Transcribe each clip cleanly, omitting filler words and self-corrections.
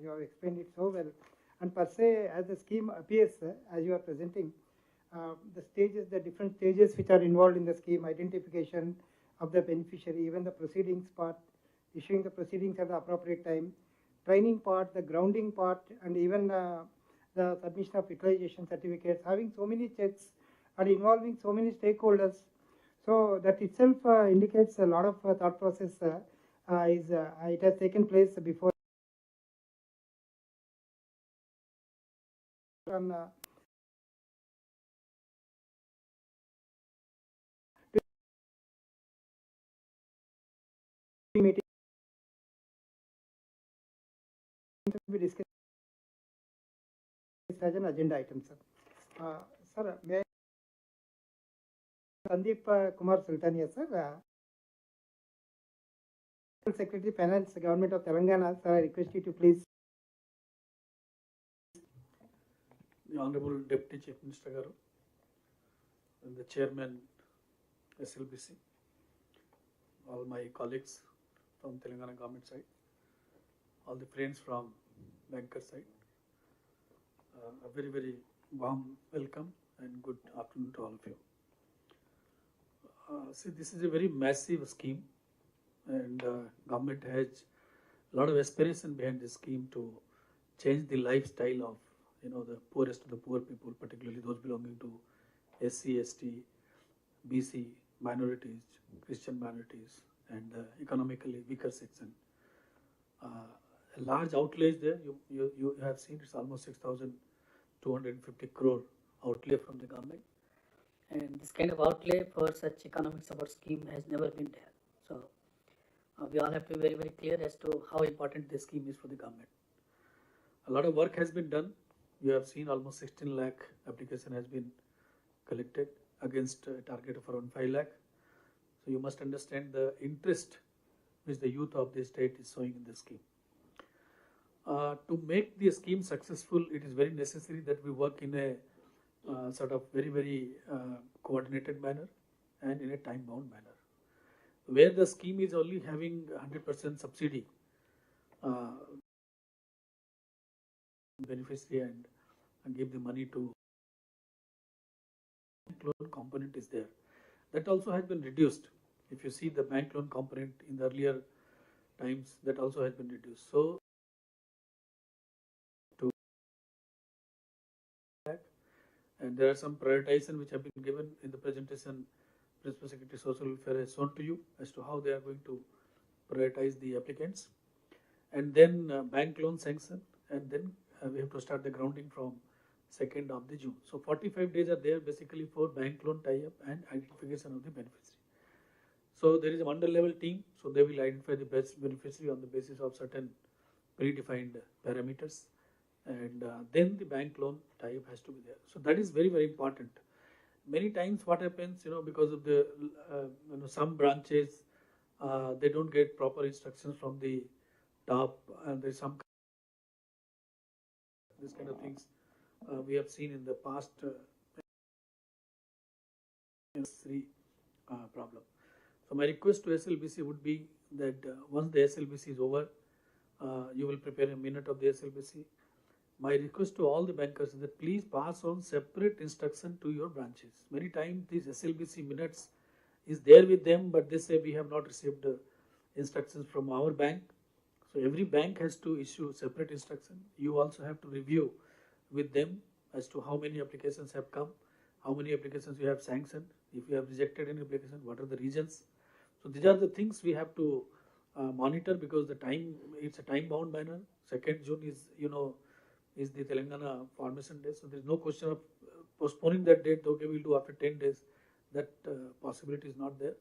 you have explained it so well. And per se, as the scheme appears, as you are presenting, the stages, the different stages which are involved in the scheme, identification of the beneficiary, even the proceedings part, issuing the proceedings at the appropriate time, training part, the grounding part, and even the submission of utilization certificates, having so many checks and involving so many stakeholders. So that itself indicates a lot of thought process it has taken place before. On meeting to be discussed as an agenda item, sir. Sir, may I Sandeep Kumar Sultania, sir, Secretary Finance, Government of Telangana, sir, I request you to please. The Honorable Deputy Chief Minister Garu, and the Chairman SLBC, all my colleagues from Telangana government side, all the friends from banker side, a very, very warm welcome and good afternoon to all of you. See, this is a very massive scheme, and government has a lot of aspiration behind this scheme to change the lifestyle of the poorest of the poor people, particularly those belonging to SC, ST, BC, minorities, Christian minorities, and economically weaker section. A large outlays there. You have seen it's almost 6,250 crore outlay from the government. And this kind of outlay for such economic support scheme has never been there. So we all have to be very, very clear as to how important this scheme is for the government. A lot of work has been done. You have seen almost 16 lakh application has been collected against a target of around 5 lakh. So you must understand the interest which the youth of the state is showing in the scheme. To make the scheme successful, it is very necessary that we work in a sort of very, very coordinated manner and in a time-bound manner. Where the scheme is only having 100% subsidy, beneficiary and give the money to bank loan component is there. That also has been reduced. If you see the bank loan component in the earlier times, that also has been reduced. So and there are some prioritization which have been given in the presentation. Principal Secretary Social Welfare has shown to you as to how they are going to prioritize the applicants, and then bank loan sanction, and then we have to start the grounding from 2nd of the June. So 45 days are there basically for bank loan tie-up and identification of the beneficiary. So there is a mandal level team, so they will identify the best beneficiary on the basis of certain predefined parameters, and then the bank loan tie-up has to be there. So that is very, very important. Many times what happens, because of the some branches they don't get proper instructions from the top, and there's some this kind of things we have seen in the past problem. So my request to SLBC would be that once the SLBC is over, you will prepare a minute of the SLBC. My request to all the bankers is that please pass on separate instruction to your branches. Many times these SLBC minutes is there with them, but they say we have not received instructions from our bank. So every bank has to issue separate instruction. You also have to review with them as to how many applications have come, how many applications you have sanctioned, if you have rejected any application, what are the reasons. So these are the things we have to monitor, because the time, it's a time bound manner. 2nd June is, is the Telangana formation day. So there is no question of postponing that date. Okay, we'll do after 10 days. That possibility is not there.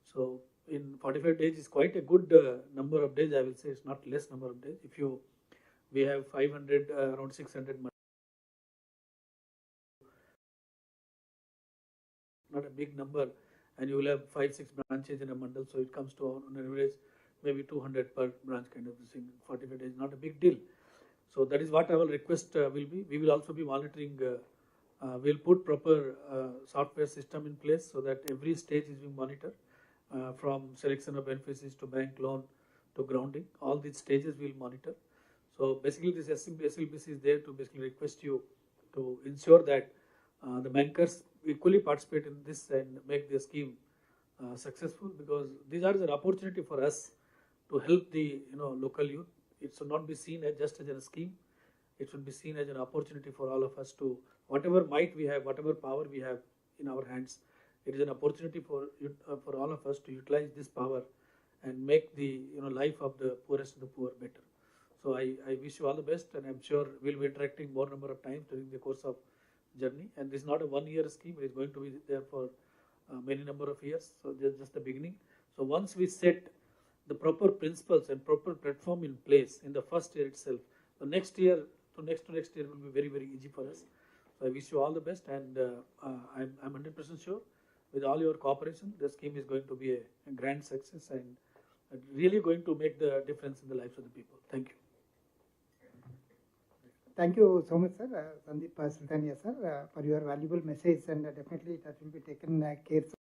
So in 45 days is quite a good number of days. I will say it's not less number of days. If we have 500, around 600, not a big number, and you will have 5-6 branches in a mandal. So it comes to on average maybe 200 per branch kind of thing. 45 days, not a big deal. So that is what our request will be. We will also be monitoring. We'll put proper software system in place so that every stage is being monitored, from selection of beneficiaries to bank loan to grounding. All these stages we'll monitor. So basically this SLBC is there to basically request you to ensure that the bankers equally participate in this and make the scheme successful, because these are an opportunity for us to help the local youth. It should not be seen as just as a scheme. It should be seen as an opportunity for all of us to, whatever might we have, whatever power we have in our hands, it is an opportunity for all of us to utilize this power and make the life of the poorest of the poor better. So I wish you all the best, and I'm sure we'll be interacting more number of times during the course of journey. And this is not a 1 year scheme; it is going to be there for many number of years. So just the beginning. So once we set the proper principles and proper platform in place in the first year itself, the next year to next year will be very easy for us. So I wish you all the best, and I'm 100% sure with all your cooperation, the scheme is going to be a grand success and really going to make the difference in the lives of the people. Thank you. Thank you so much, sir, Sandeep Sultania, sir, for your valuable message, and definitely that will be taken care of.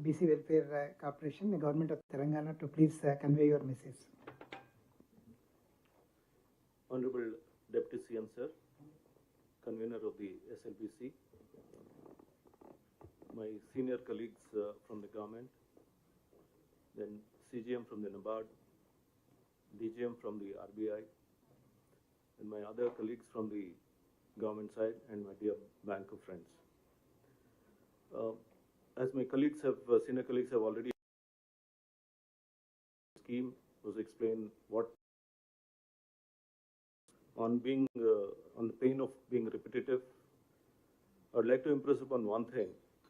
BC Welfare Corporation, the Government of Telangana, to please convey your message. Honorable Deputy CM, sir, Convener of the SLBC, my senior colleagues from the government, then CGM from the NABARD, DGM from the RBI, and my other colleagues from the government side, and my dear banker friends. As my colleagues have, senior colleagues have already, scheme was explained what on being on the pain of being repetitive. I would like to impress upon one thing,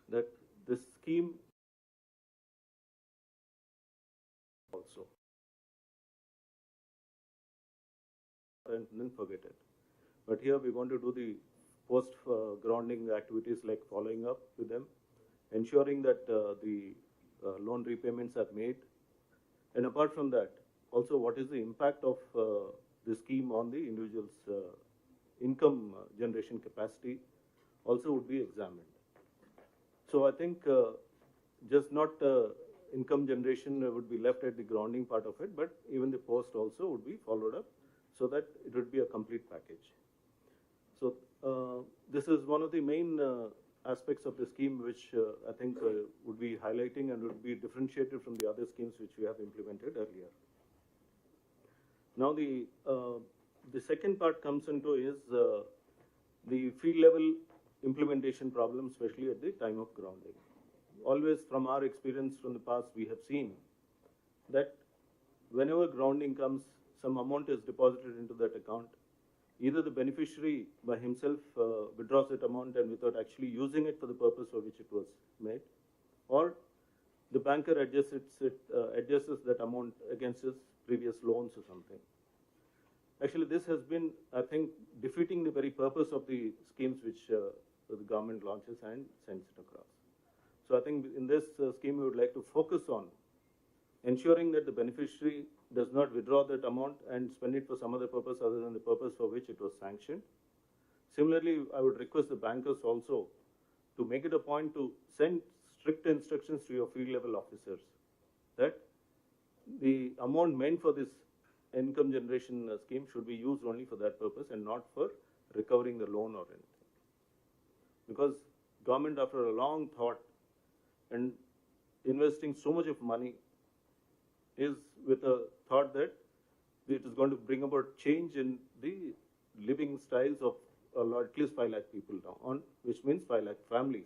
that this scheme also, and then forget it. But here we're going to do the post grounding activities like following up with them, ensuring that the loan repayments are made, and apart from that, also what is the impact of the scheme on the individual's income generation capacity also would be examined. So I think just not income generation would be left at the grounding part of it, but even the post also would be followed up, so that it would be a complete package. So this is one of the main aspects of the scheme which I think would be highlighting and would be differentiated from the other schemes which we have implemented earlier. Now the second part comes into is the field level implementation problem, especially at the time of grounding. Always from our experience from the past, we have seen that whenever grounding comes, some amount is deposited into that account. Either the beneficiary by himself withdraws that amount and without actually using it for the purpose for which it was made, or the banker adjusts that amount against his previous loans or something. Actually, this has been, I think, defeating the very purpose of the schemes which the government launches and sends it across. So I think in this scheme, we would like to focus on ensuring that the beneficiary does not withdraw that amount and spend it for some other purpose other than the purpose for which it was sanctioned. Similarly, I would request the bankers also to make it a point to send strict instructions to your field level officers that the amount meant for this income generation scheme should be used only for that purpose and not for recovering the loan or anything. Because government, after a long thought and investing so much of money, is with a thought that it is going to bring about change in the living styles of at least 5 lakh people now, which means 5 lakh families.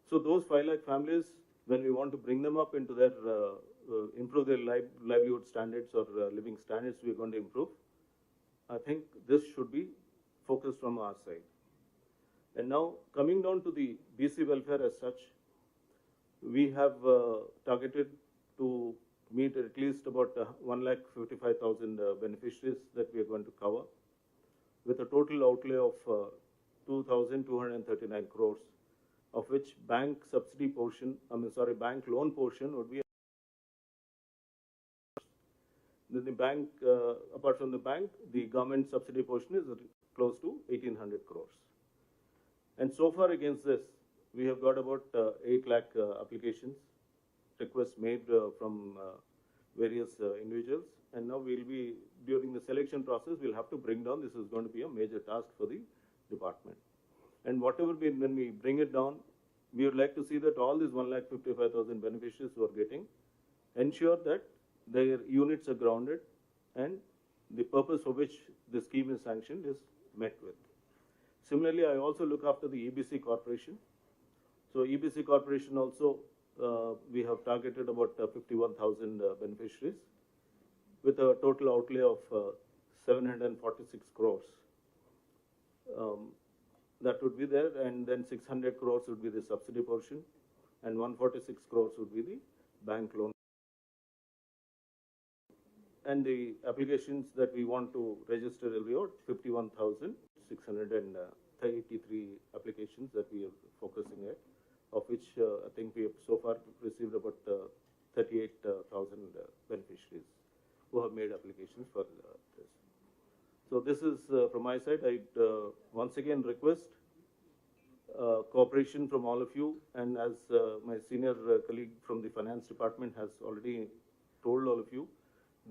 So those 5 lakh families, when we want to bring them up into their, improve their livelihood standards or living standards we are going to improve, I think this should be focused from our side. And now coming down to the BC welfare as such, we have targeted to meet at least about 1,55,000 beneficiaries that we are going to cover, with a total outlay of 2,239 crores, of which bank subsidy portion, bank loan portion would be. Then the bank, apart from the bank, the government subsidy portion is close to 1,800 crores. And so far against this, we have got about 8 lakh applications, requests made from various individuals, and now we'll be, during the selection process, we'll have to bring down. This is going to be a major task for the department. And whatever when we bring it down, we would like to see that all these 1,55,000 beneficiaries who are getting, ensure that their units are grounded and the purpose for which the scheme is sanctioned is met with. Similarly, I also look after the EBC corporation. So EBC corporation also, we have targeted about 51,000 beneficiaries with a total outlay of 746 crores. That would be there, and then 600 crores would be the subsidy portion, and 146 crores would be the bank loan. And the applications that we want to register will be about 51,683 applications that we are focusing at, of which I think we have so far received about 38,000 beneficiaries who have made applications for this. So this is from my side. I once again request cooperation from all of you, and as my senior colleague from the finance department has already told all of you,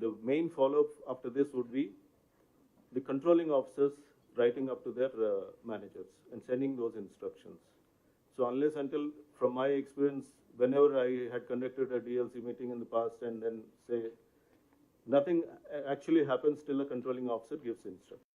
the main follow-up after this would be the controlling officers writing up to their managers and sending those instructions. So unless until, from my experience, whenever I had conducted a DLC meeting in the past and then say nothing actually happens till a controlling officer gives instructions.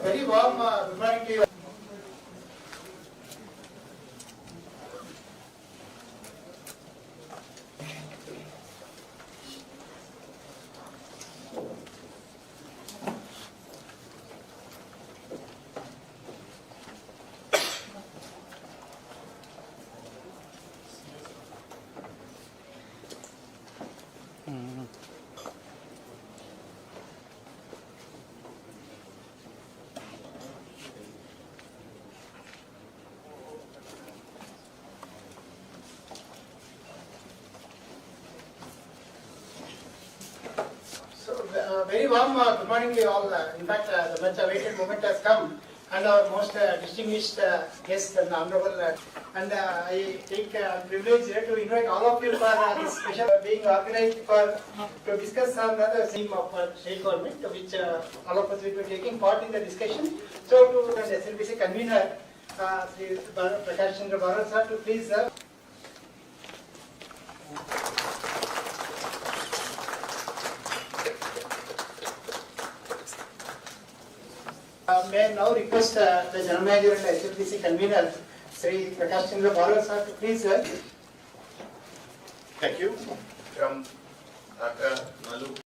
Very warm good morning to you. Very warm good morning to you all. In fact, the much awaited moment has come, and our most distinguished guest and honorable, and I take privilege to invite all of you for this special being organized to discuss another theme of state government, which all of us will be taking part in the discussion. So to the SLBC convener, Sri Prakash Chandra Bharat sir, to please may I now request the General Manager and SLBC convener, Sri Prakash Chandra Bharat sir, to please. Thank you. From Dr. Mallu